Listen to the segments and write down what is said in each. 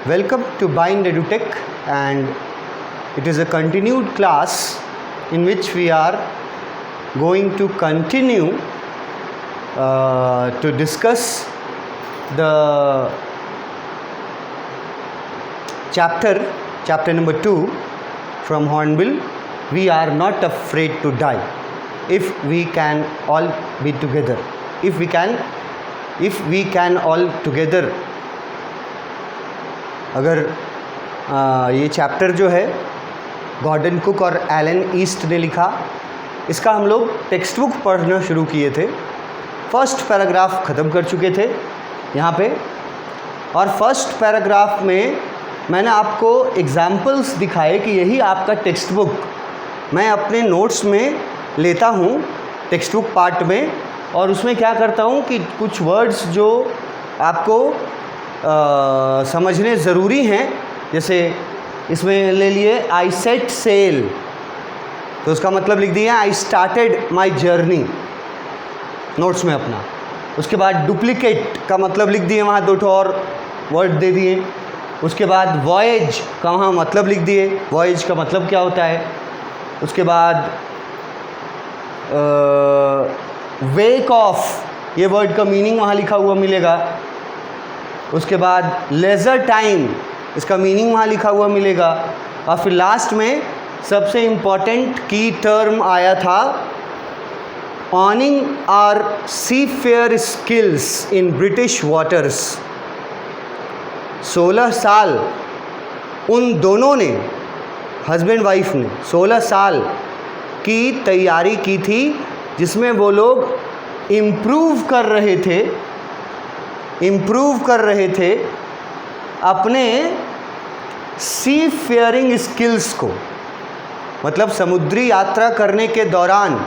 Welcome to Bind EduTech, and it is a continued class in which we are going to continue to discuss the chapter number 2 from Hornbill. We are not afraid to die if we can all be together. If we can all together. अगर ये chapter जो है Gordon cook और Alan East ने लिखा, इसका हम लोग टेक्स्ट बुक पढ़ना शुरू किए थे। फर्स्ट पैराग्राफ ख़त्म कर चुके थे यहाँ पे, और फर्स्ट पैराग्राफ में मैंने आपको एग्जाम्पल्स दिखाए कि यही आपका टेक्स्ट बुक मैं अपने नोट्स में लेता हूँ टेक्स्ट बुक पार्ट में, और उसमें क्या करता हूँ कि कुछ वर्ड्स जो आपको समझने ज़रूरी हैं, जैसे इसमें ले लिए आई सेट सेल, तो उसका मतलब लिख दिया I started my journey notes में अपना। उसके बाद डुप्लीकेट का मतलब लिख दिए, वहाँ 2 और वर्ड दे दिए। उसके बाद वॉयज का वहाँ मतलब लिख दिए, वॉयज का मतलब क्या होता है। उसके बाद वेक ऑफ, ये वर्ड का मीनिंग वहाँ लिखा हुआ मिलेगा। उसके बाद लेज़र टाइम, इसका मीनिंग वहाँ लिखा हुआ मिलेगा। और फिर लास्ट में सबसे इम्पॉर्टेंट की टर्म आया था, honing our seafaring skills in British waters. 16 साल उन दोनों ने, हस्बैंड वाइफ ने 16 साल की तैयारी की थी, जिसमें वो लोग इम्प्रूव कर रहे थे अपने सी फेयरिंग स्किल्स को। मतलब समुद्री यात्रा करने के दौरान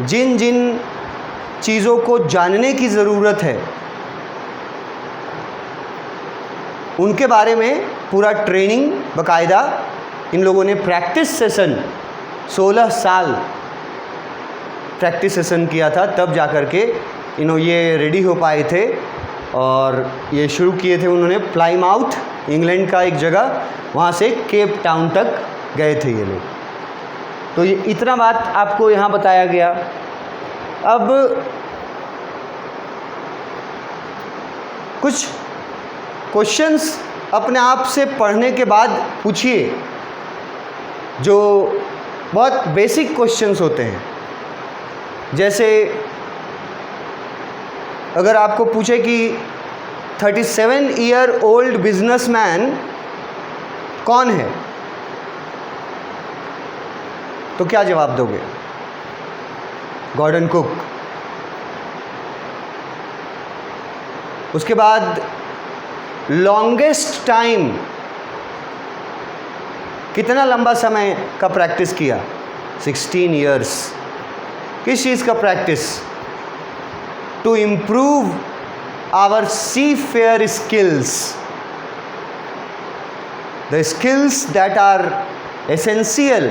जिन जिन चीज़ों को जानने की ज़रूरत है उनके बारे में पूरा ट्रेनिंग बाकायदा इन लोगों ने प्रैक्टिस सेशन 16 साल प्रैक्टिस सेशन किया था, तब जा कर के ये रेडी हो पाए थे। और ये शुरू किए थे उन्होंने प्लाईमाउथ, इंग्लैंड का एक जगह, वहाँ से केप टाउन तक गए थे ये लोग। तो ये इतना बात आपको यहाँ बताया गया। अब कुछ क्वेश्चंस अपने आप से पढ़ने के बाद पूछिए, जो बहुत बेसिक क्वेश्चंस होते हैं। जैसे अगर आपको पूछे कि 37 ईयर ओल्ड बिजनेसमैन कौन है, तो क्या जवाब दोगे? Gordon Cook. उसके बाद लॉन्गेस्ट टाइम, कितना लंबा समय का प्रैक्टिस किया? 16 ईयर्स। किस चीज़ का practice? To improve our seafaring skills, the skills that are essential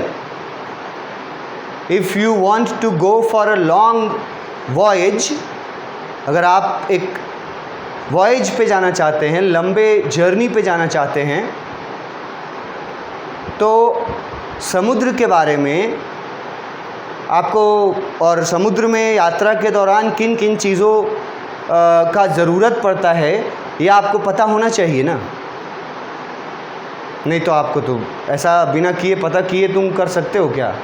if you want to go for a long voyage. अगर आप एक वॉयज पे जाना चाहते हैं, लंबे जर्नी पे जाना चाहते हैं, तो समुद्र के बारे में आपको, और समुद्र में यात्रा के दौरान किन किन चीज़ों का ज़रूरत पड़ता है, ये आपको पता होना चाहिए ना। नहीं तो आपको तो ऐसा बिना किए पता किए तुम कर सकते हो क्या?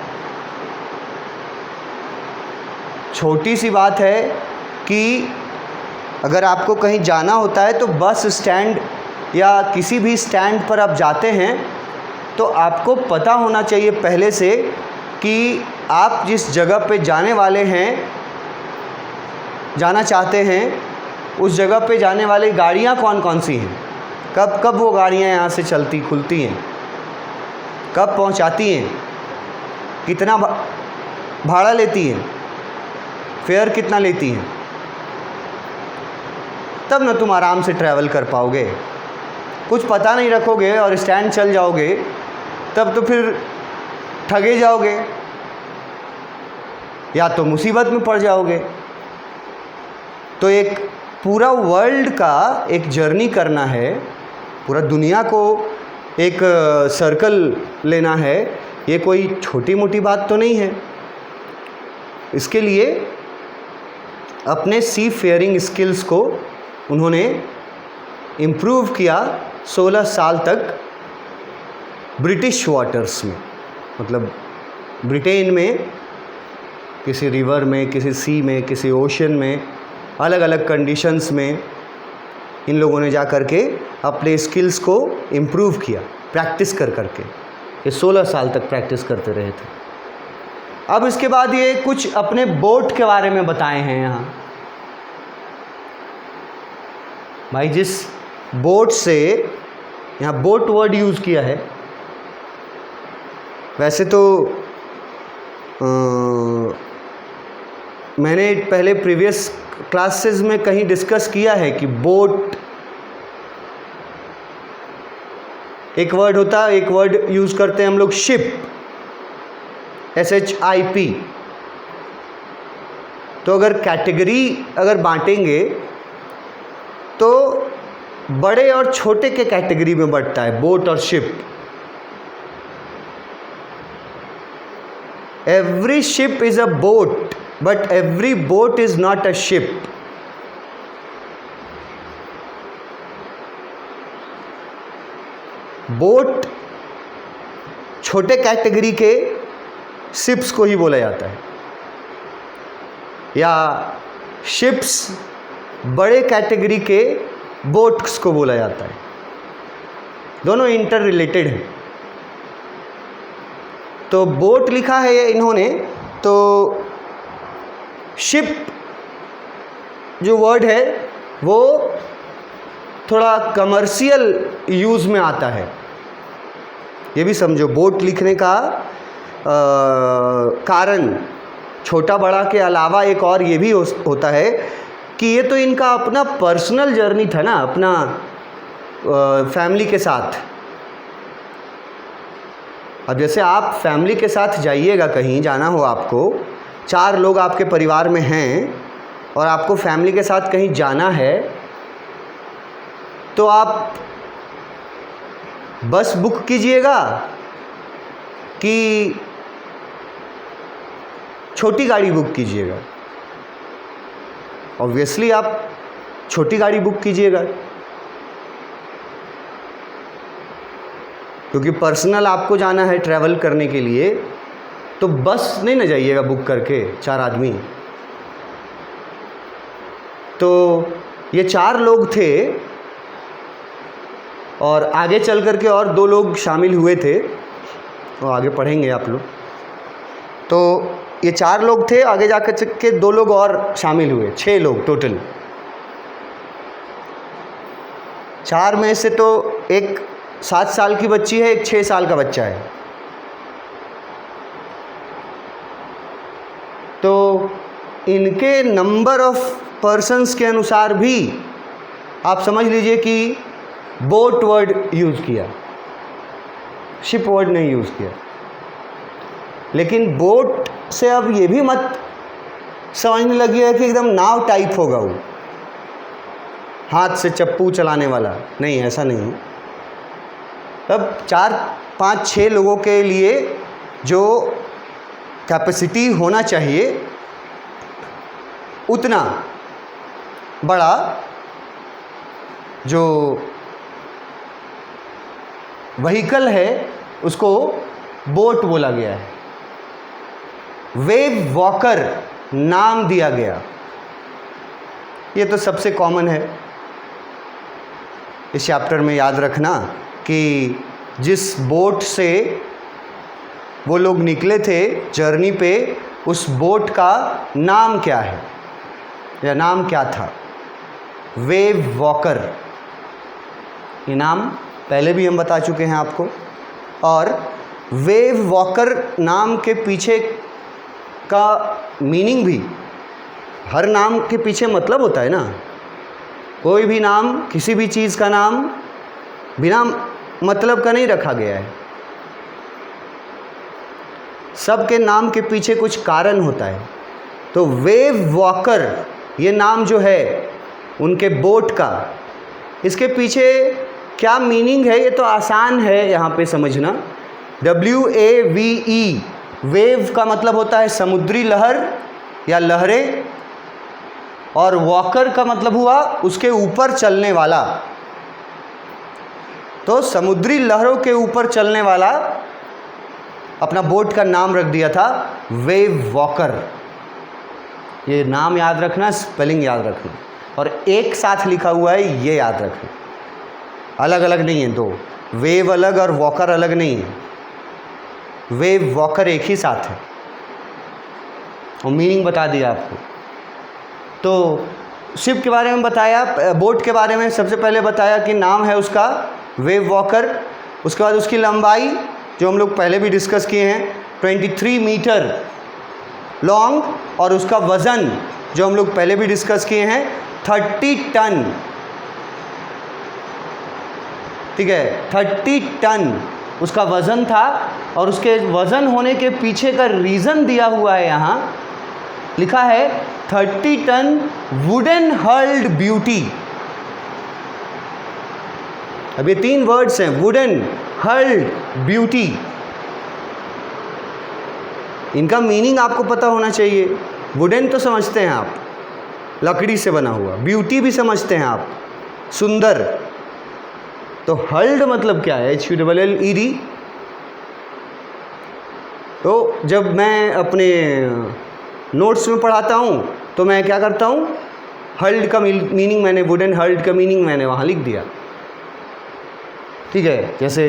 छोटी सी बात है कि अगर आपको कहीं जाना होता है तो बस स्टैंड या किसी भी स्टैंड पर आप जाते हैं, तो आपको पता होना चाहिए पहले से कि आप जिस जगह पे जाना चाहते हैं, उस जगह पे जाने वाली गाड़ियाँ कौन कौन सी हैं, कब कब वो गाड़ियाँ यहाँ से चलती खुलती हैं, कब पहुँचाती हैं, कितना भाड़ा लेती हैं, फेयर कितना लेती हैं, तब ना तुम आराम से ट्रैवल कर पाओगे। कुछ पता नहीं रखोगे और स्टैंड चल जाओगे, तब तो फिर ठगे जाओगे या तो मुसीबत में पड़ जाओगे। तो एक पूरा वर्ल्ड का एक जर्नी करना है, पूरा दुनिया को एक सर्कल लेना है, ये कोई छोटी मोटी बात तो नहीं है। इसके लिए अपने सी फेयरिंग स्किल्स को उन्होंने इम्प्रूव किया 16 साल तक ब्रिटिश वाटर्स में, मतलब ब्रिटेन में किसी रिवर में, किसी सी में, किसी ओशन में, अलग अलग कंडीशंस में इन लोगों ने जा कर के अपने स्किल्स को इम्प्रूव किया प्रैक्टिस कर करके। ये 16 साल तक प्रैक्टिस करते रहे थे। अब इसके बाद ये कुछ अपने बोट के बारे में बताए हैं यहाँ। भाई जिस बोट से, यहाँ बोट वर्ड यूज़ किया है, वैसे तो मैंने पहले प्रीवियस क्लासेस में कहीं डिस्कस किया है कि बोट एक वर्ड होता है, एक वर्ड यूज़ करते हैं हम लोग शिप, SHIP। तो अगर कैटेगरी अगर बांटेंगे तो बड़े और छोटे के कैटेगरी में बढ़ता है बोट और ship. Every ship is a boat but every boat is not a ship. Boat छोटे कैटेगरी के शिप्स को ही बोला जाता है, या शिप्स बड़े कैटेगरी के बोट्स को बोला जाता है। दोनों इंटर रिलेटेड हैं। तो बोट लिखा है इन्होंने, तो शिप जो वर्ड है वो थोड़ा कमर्शियल यूज़ में आता है। ये भी समझो, बोट लिखने का कारण छोटा बड़ा के अलावा एक और ये भी होता है कि ये तो इनका अपना पर्सनल जर्नी था ना, अपना फैमिली के साथ। अब जैसे आप फैमिली के साथ जाइएगा, कहीं जाना हो आपको, 4 लोग आपके परिवार में हैं और आपको फैमिली के साथ कहीं जाना है, तो आप बस बुक कीजिएगा कि छोटी गाड़ी बुक कीजिएगा? ऑब्वियसली आप छोटी गाड़ी बुक कीजिएगा, क्योंकि पर्सनल आपको जाना है ट्रैवल करने के लिए। तो बस नहीं ना जाइएगा बुक करके 4 आदमी। तो ये 4 लोग थे और आगे चल कर के और 2 लोग शामिल हुए थे, और आगे पढ़ेंगे आप लोग। तो ये 4 लोग थे, आगे जाकर के 2 लोग और शामिल हुए, 6 लोग टोटल। 4 में से तो एक 7 साल की बच्ची है, एक 6 साल का बच्चा है। तो इनके नंबर ऑफ पर्सन्स के अनुसार भी आप समझ लीजिए कि बोट वर्ड यूज़ किया, शिप वर्ड नहीं यूज़ किया। लेकिन बोट से अब ये भी मत समझने लगी है कि एकदम नाव टाइप होगा वो, हाथ से चप्पू चलाने वाला नहीं, ऐसा नहीं। अब 4, 5, 6 लोगों के लिए जो कैपेसिटी होना चाहिए उतना बड़ा जो व्हीकल है उसको बोट बोला गया है। वेव वॉकर नाम दिया गया। ये तो सबसे कॉमन है इस चैप्टर में, याद रखना कि जिस बोट से वो लोग निकले थे जर्नी पे, उस बोट का नाम क्या है या नाम क्या था? Wave walker. ये नाम पहले भी हम बता चुके हैं आपको। और वेव वॉकर नाम के पीछे का मीनिंग भी, हर नाम के पीछे मतलब होता है ना। कोई भी नाम, किसी भी चीज़ का नाम बिना मतलब का नहीं रखा गया है। सबके नाम के पीछे कुछ कारण होता है। तो वेव वॉकर ये नाम जो है उनके बोट का, इसके पीछे क्या मीनिंग है ये तो आसान है यहाँ पे समझना। WAVE, वेव का मतलब होता है समुद्री लहर या लहरें, और वॉकर का मतलब हुआ उसके ऊपर चलने वाला। तो समुद्री लहरों के ऊपर चलने वाला अपना बोट का नाम रख दिया था वेव वॉकर। ये नाम याद रखना, स्पेलिंग याद रखना, और एक साथ लिखा हुआ है ये याद रखना, अलग अलग नहीं है दो। वेव अलग और वॉकर अलग नहीं है, वेव वॉकर एक ही साथ है। और मीनिंग बता दिया आपको। तो शिप के बारे में बताया, बोट के बारे में सबसे पहले बताया कि नाम है उसका वेव वॉकर। उसके बाद उसकी लंबाई जो हम लोग पहले भी डिस्कस किए हैं 23 मीटर लॉन्ग, और उसका वज़न जो हम लोग पहले भी डिस्कस किए हैं 30 टन। ठीक है, 30 टन उसका वज़न था। और उसके वज़न होने के पीछे का रीज़न दिया हुआ है, यहाँ लिखा है 30 टन वुडन हल्ड ब्यूटी। अब ये 3 वर्ड्स हैं, वुडन, हल्ड, ब्यूटी। इनका मीनिंग आपको पता होना चाहिए। वुडन तो समझते हैं आप, लकड़ी से बना हुआ। ब्यूटी भी समझते हैं आप, सुंदर। तो हल्ड मतलब क्या है? HULLED। तो जब मैं अपने नोट्स में पढ़ाता हूँ तो मैं क्या करता हूँ, हल्ड का मीनिंग मैंने, वुडन हल्ड का मीनिंग मैंने वहाँ लिख दिया। ठीक है, जैसे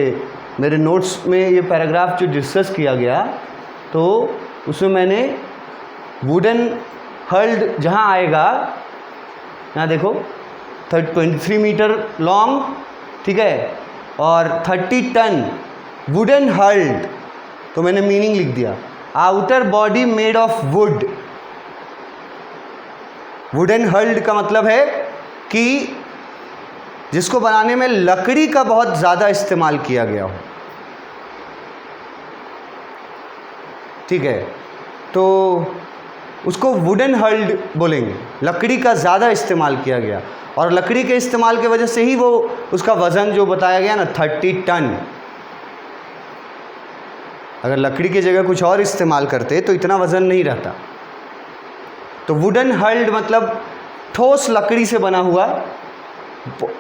मेरे नोट्स में ये पैराग्राफ जो डिस्कस किया गया तो उसमें मैंने वुडन हल्ड जहाँ आएगा, यहाँ देखो 23 मीटर लॉन्ग, ठीक है, और 30 टन वुडन हल्ड, तो मैंने मीनिंग लिख दिया outer body made of would. Wooden hulled का मतलब है कि जिसको बनाने में लकड़ी का बहुत ज़्यादा इस्तेमाल किया गया हो। ठीक है, तो उसको वुडन हल्ड बोलेंगे, लकड़ी का ज़्यादा इस्तेमाल किया गया। और लकड़ी के इस्तेमाल की वजह से ही वो उसका वज़न जो बताया गया ना 30 टन। अगर लकड़ी की जगह कुछ और इस्तेमाल करते तो इतना वज़न नहीं रहता। तो वुडन हल्ड मतलब ठोस लकड़ी से बना हुआ,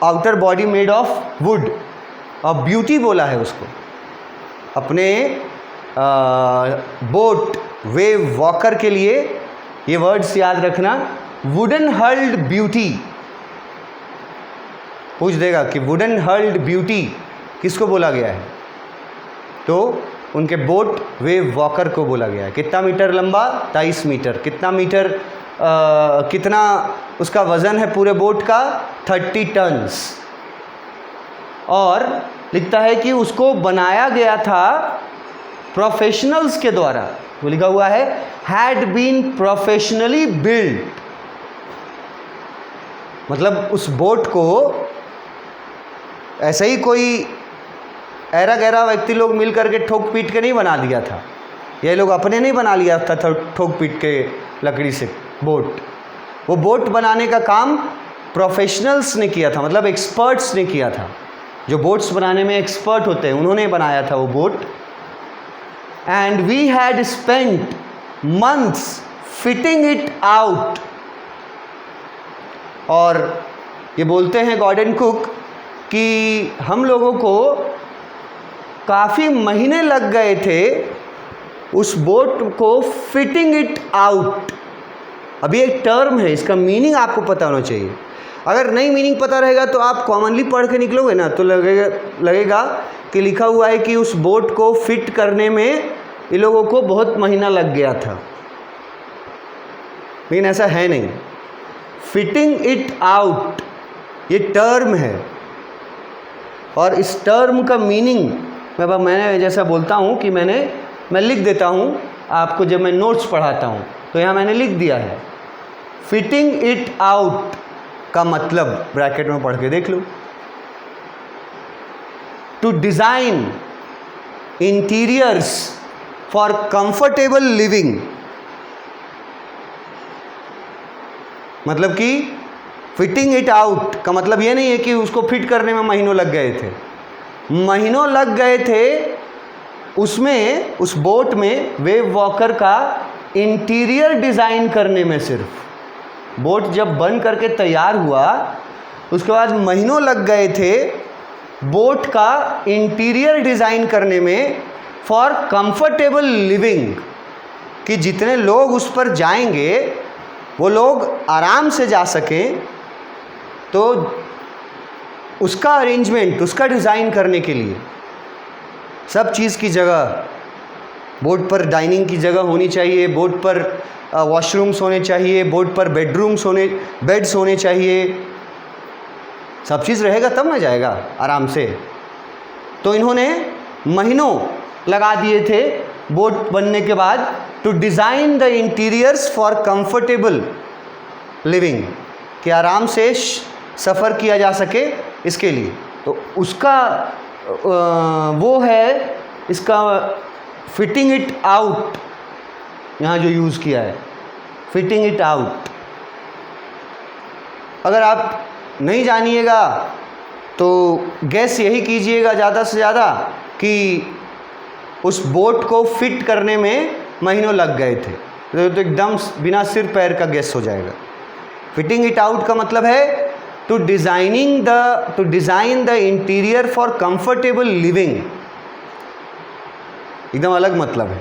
outer body made of would. और ब्यूटी बोला है उसको अपने बोट वेव वॉकर के लिए। ये वर्ड्स याद रखना, वुडन हल्ड ब्यूटी। पूछ देगा कि वुडन हल्ड ब्यूटी किसको बोला गया है, तो उनके बोट वेव वॉकर को बोला गया है। कितना मीटर लंबा? 23 मीटर। कितना मीटर कितना उसका वज़न है पूरे बोट का? 30 टन्स। और लिखता है कि उसको बनाया गया था प्रोफेशनल्स के द्वारा। वो लिखा हुआ है हैड बीन प्रोफेशनली बिल्ड। मतलब उस बोट को ऐसे ही कोई ऐरा गैरा व्यक्ति लोग मिल करके ठोक पीट के नहीं बना दिया था। ये लोग अपने नहीं बना लिया था ठोक पीट के लकड़ी से बोट। वो बोट बनाने का काम प्रोफेशनल्स ने किया था, मतलब एक्सपर्ट्स ने किया था। जो बोट्स बनाने में एक्सपर्ट होते हैं उन्होंने बनाया था वो boat. And we had spent months fitting it out. और ये बोलते हैं गॉर्डन कुक कि हम लोगों को काफ़ी महीने लग गए थे उस बोट को फिटिंग इट आउट। अभी एक टर्म है, इसका मीनिंग आपको पता होना चाहिए। अगर नहीं मीनिंग पता रहेगा तो आप कॉमनली पढ़ के निकलोगे ना तो लगेगा कि लिखा हुआ है कि उस बोट को फिट करने में ये लोगों को बहुत महीना लग गया था, लेकिन ऐसा है नहीं। फिटिंग इट आउट ये टर्म है, और इस टर्म का मीनिंग मैंने जैसा बोलता हूँ कि मैं लिख देता हूँ आपको जब मैं नोट्स पढ़ाता हूँ, तो यहाँ मैंने लिख दिया है फिटिंग इट आउट का मतलब, ब्रैकेट में पढ़ के देख लो, to design interiors for comfortable living. मतलब कि फिटिंग इट आउट का मतलब ये नहीं है कि उसको फिट करने में महीनों लग गए थे, महीनों लग गए थे उसमें, उस बोट में वेव वॉकर का इंटीरियर डिज़ाइन करने में। सिर्फ बोट जब बन करके तैयार हुआ उसके बाद महीनों लग गए थे बोट का इंटीरियर डिज़ाइन करने में, फॉर कंफर्टेबल लिविंग, कि जितने लोग उस पर जाएंगे वो लोग आराम से जा सकें। तो उसका अरेंजमेंट, उसका डिज़ाइन करने के लिए सब चीज़ की जगह, बोट पर डाइनिंग की जगह होनी चाहिए, बोट पर वॉशरूम्स होने चाहिए, बोट पर बेड्स होने चाहिए, सब चीज़ रहेगा तब ना जाएगा आराम से। तो इन्होंने महीनों लगा दिए थे बोट बनने के बाद to design the interiors for comfortable living, कि आराम से सफ़र किया जा सके इसके लिए। तो उसका वो है इसका फिटिंग इट आउट, यहाँ जो यूज़ किया है फिटिंग इट आउट। अगर आप नहीं जानिएगा तो गैस यही कीजिएगा ज़्यादा से ज़्यादा कि उस बोट को फिट करने में महीनों लग गए थे, तो एकदम बिना सिर पैर का गैस हो जाएगा। फिटिंग इट आउट का मतलब है to design the interior for comfortable living, एकदम अलग मतलब है।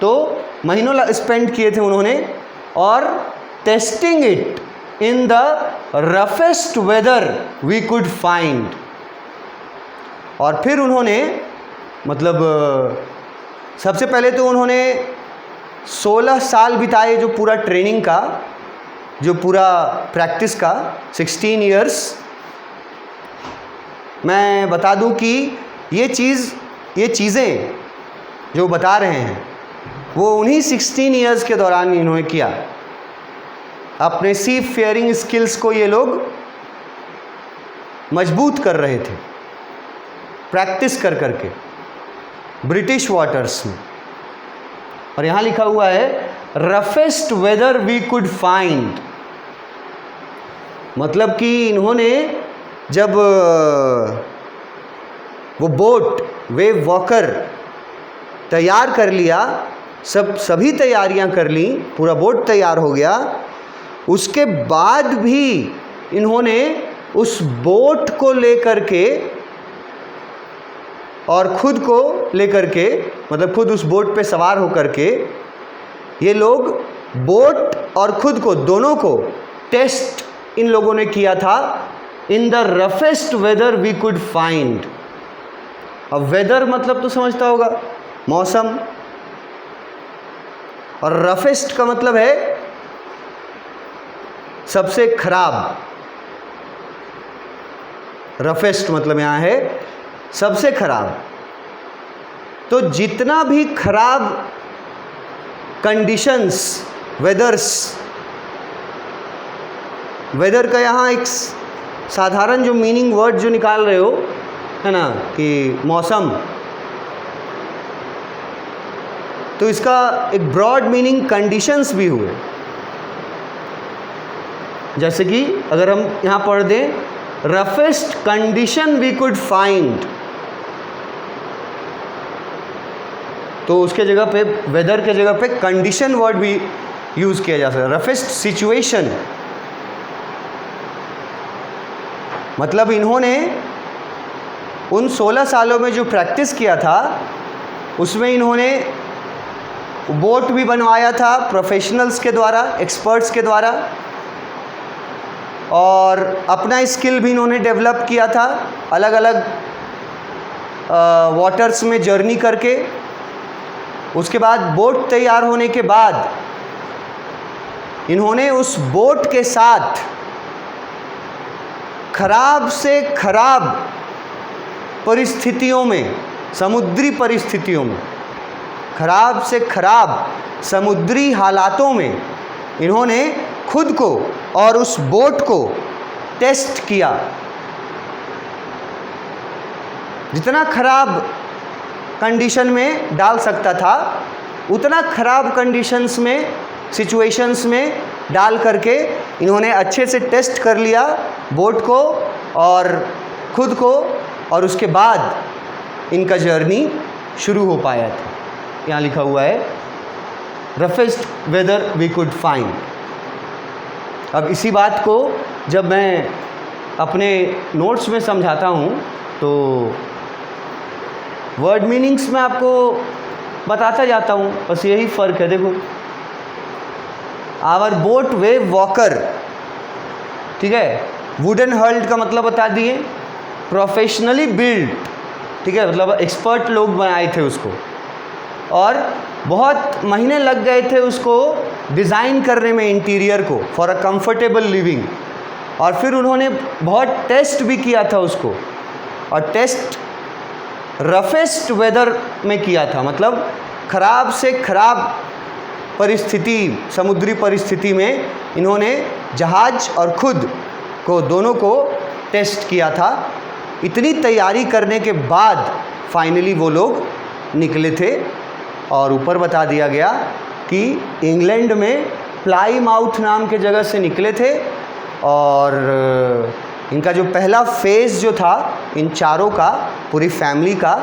तो महीनों स्पेंड किए थे उन्होंने, और testing it in the roughest weather we could find. और फिर उन्होंने मतलब सबसे पहले तो उन्होंने 16 साल बिताए, जो पूरा ट्रेनिंग का, जो पूरा प्रैक्टिस का 16 इयर्स। मैं बता दूं कि ये चीज़ें जो बता रहे हैं वो उन्हीं 16 इयर्स के दौरान इन्होंने किया। अपने सी फेयरिंग स्किल्स को ये लोग मजबूत कर रहे थे प्रैक्टिस कर करके ब्रिटिश वाटर्स में। और यहाँ लिखा हुआ है roughest weather we could find, मतलब कि इन्होंने जब वो बोट वेव वॉकर तैयार कर लिया, सभी तैयारियां कर ली, पूरा बोट तैयार हो गया, उसके बाद भी इन्होंने उस बोट को लेकर के और खुद को लेकर के, मतलब खुद उस बोट पे सवार होकर के ये लोग बोट और खुद को, दोनों को टेस्ट इन लोगों ने किया था in the roughest weather we could find. अब वेदर मतलब तो समझता होगा, मौसम, और रफेस्ट का मतलब है सबसे खराब। रफेस्ट मतलब यहाँ है सबसे खराब। तो जितना भी खराब कंडीशंस, वेदर का यहाँ एक साधारण जो मीनिंग वर्ड जो निकाल रहे हो है ना, कि मौसम, तो इसका एक ब्रॉड मीनिंग कंडीशंस भी हुए। जैसे कि अगर हम यहाँ पढ़ दें roughest condition we could find, तो उसके जगह पे, वेदर के जगह पे कंडीशन वर्ड भी यूज़ किया जा सकता है। रफेस्ट सिचुएशन मतलब इन्होंने उन 16 सालों में जो प्रैक्टिस किया था उसमें इन्होंने बोट भी बनवाया था प्रोफेशनल्स के द्वारा, एक्सपर्ट्स के द्वारा, और अपना स्किल भी इन्होंने डेवलप किया था अलग अलग वाटर्स में जर्नी करके। उसके बाद बोट तैयार होने के बाद इन्होंने उस बोट के साथ खराब से खराब परिस्थितियों में, समुद्री परिस्थितियों में, खराब से खराब समुद्री हालातों में इन्होंने खुद को और उस बोट को टेस्ट किया। जितना खराब कंडीशन में डाल सकता था उतना खराब कंडीशंस में, सिचुएशंस में डाल करके इन्होंने अच्छे से टेस्ट कर लिया बोट को और खुद को, और उसके बाद इनका जर्नी शुरू हो पाया था। यहाँ लिखा हुआ है roughest weather we could find. अब इसी बात को जब मैं अपने नोट्स में समझाता हूँ तो वर्ड मीनिंग्स में आपको बताता जाता हूँ, बस यही फ़र्क है। देखो, आवर बोट वेव वॉकर, ठीक है, वुडन हर्ल्ड का मतलब बता दिए, प्रोफेशनली बिल्ड, ठीक है, मतलब एक्सपर्ट लोग बनाए थे उसको, और बहुत महीने लग गए थे उसको डिज़ाइन करने में, इंटीरियर को, फॉर अ कंफर्टेबल लिविंग। और फिर उन्होंने बहुत टेस्ट भी किया था उसको, और टेस्ट रफेस्ट वेदर में किया था, मतलब ख़राब से ख़राब परिस्थिति, समुद्री परिस्थिति में इन्होंने जहाज और खुद को, दोनों को टेस्ट किया था। इतनी तैयारी करने के बाद फाइनली वो लोग निकले थे, और ऊपर बता दिया गया कि इंग्लैंड में प्लाईमाउथ नाम के जगह से निकले थे, और इनका जो पहला फेज़ जो था इन चारों का, पूरी फैमिली का,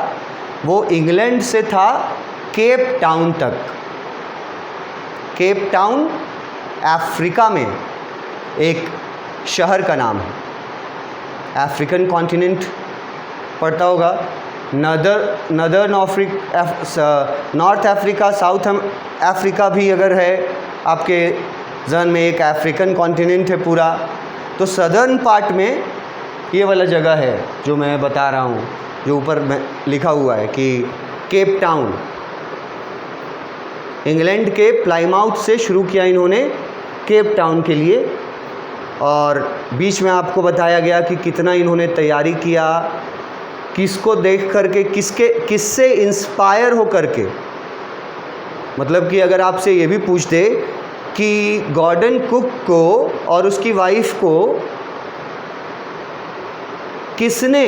वो इंग्लैंड से था केप टाउन तक। केप टाउन अफ्रीका में एक शहर का नाम है। अफ्रीकन कॉन्टिनेंट पड़ता होगा, northern north Africa, south Africa भी अगर है आपके जहन में, एक अफ्रीकन कॉन्टिनेंट है पूरा, तो सदर्न पार्ट में ये वाला जगह है जो मैं बता रहा हूँ, जो ऊपर में लिखा हुआ है कि केप टाउन। इंग्लैंड के प्लाईमाउथ से शुरू किया इन्होंने केप टाउन के लिए, और बीच में आपको बताया गया कि कितना इन्होंने तैयारी किया, किसको देख करके, किससे इंस्पायर हो करके। मतलब कि अगर आपसे ये भी पूछ दे कि गॉर्डन कुक को और उसकी वाइफ को किसने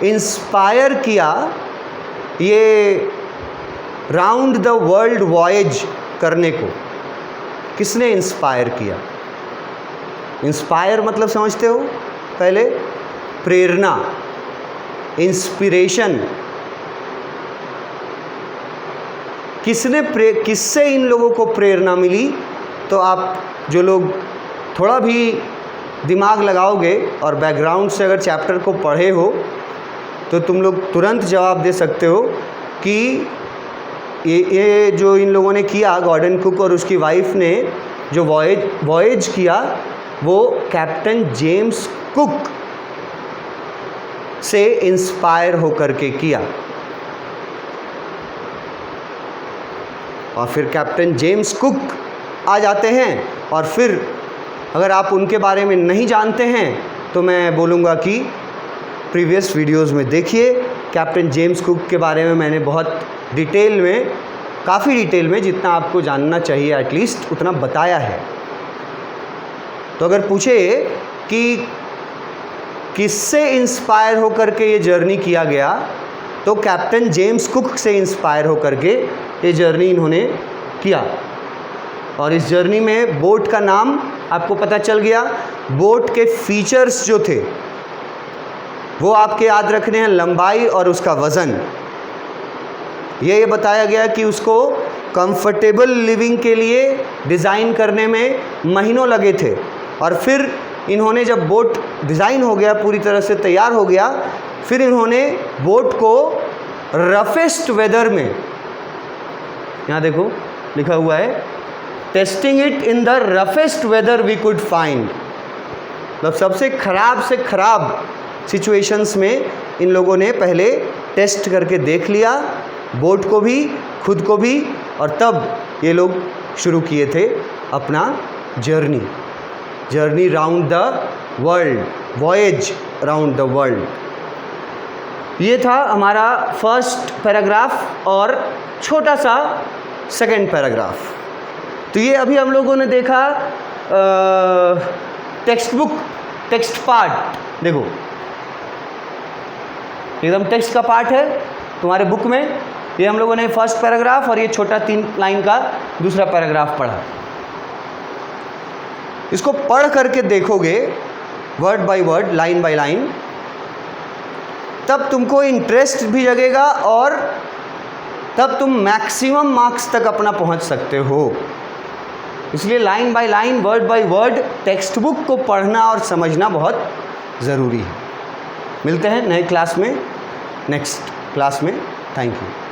इंस्पायर किया ये राउंड द वर्ल्ड वॉयज करने को, किसने इंस्पायर किया? इंस्पायर मतलब समझते हो पहले? प्रेरणा, इंस्पिरेशन। किससे इन लोगों को प्रेरणा मिली? तो आप जो लोग थोड़ा भी दिमाग लगाओगे और बैकग्राउंड से अगर चैप्टर को पढ़े हो तो तुम लोग तुरंत जवाब दे सकते हो कि ये जो इन लोगों ने किया, गॉर्डन कुक और उसकी वाइफ ने जो वॉयज किया, वो कैप्टन जेम्स कुक से इंस्पायर होकर के किया। और फिर कैप्टन जेम्स कुक आ जाते हैं, और फिर अगर आप उनके बारे में नहीं जानते हैं तो मैं बोलूँगा कि प्रीवियस वीडियोस में देखिए। कैप्टन जेम्स कुक के बारे में मैंने बहुत डिटेल में, काफ़ी डिटेल में, जितना आपको जानना चाहिए एटलीस्ट उतना बताया है। तो अगर पूछे कि किससे इंस्पायर होकर के ये जर्नी किया गया, तो कैप्टन जेम्स कुक से इंस्पायर होकर के ये जर्नी इन्होंने किया। और इस जर्नी में बोट का नाम आपको पता चल गया। बोट के फीचर्स जो थे वो आपके याद रखने हैं, लंबाई और उसका वज़न। ये बताया गया कि उसको कंफर्टेबल लिविंग के लिए डिज़ाइन करने में महीनों लगे थे, और फिर इन्होंने जब बोट डिज़ाइन हो गया, पूरी तरह से तैयार हो गया, फिर इन्होंने बोट को रफेस्ट वेदर में, यहाँ देखो लिखा हुआ है testing it in the roughest weather we could find, मतलब सबसे ख़राब सिचुएशंस में इन लोगों ने पहले टेस्ट करके देख लिया, बोट को भी, खुद को भी, और तब ये लोग शुरू किए थे अपना journey round the world, voyage round the world. ये था हमारा फर्स्ट पैराग्राफ और छोटा सा सेकंड पैराग्राफ। तो ये अभी हम लोगों ने देखा टेक्स्ट पार्ट। देखो एकदम टेक्स्ट का पार्ट है तुम्हारे बुक में। ये हम लोगों ने फर्स्ट पैराग्राफ और ये छोटा 3 लाइन का दूसरा पैराग्राफ पढ़ा। इसको पढ़ करके देखोगे word by word, line by line, तब तुमको इंटरेस्ट भी जगेगा और तब तुम मैक्सिमम मार्क्स तक अपना पहुंच सकते हो। इसलिए line by line, word by word text book को पढ़ना और समझना बहुत ज़रूरी है। मिलते हैं नए क्लास में, नेक्स्ट क्लास में। Thank you.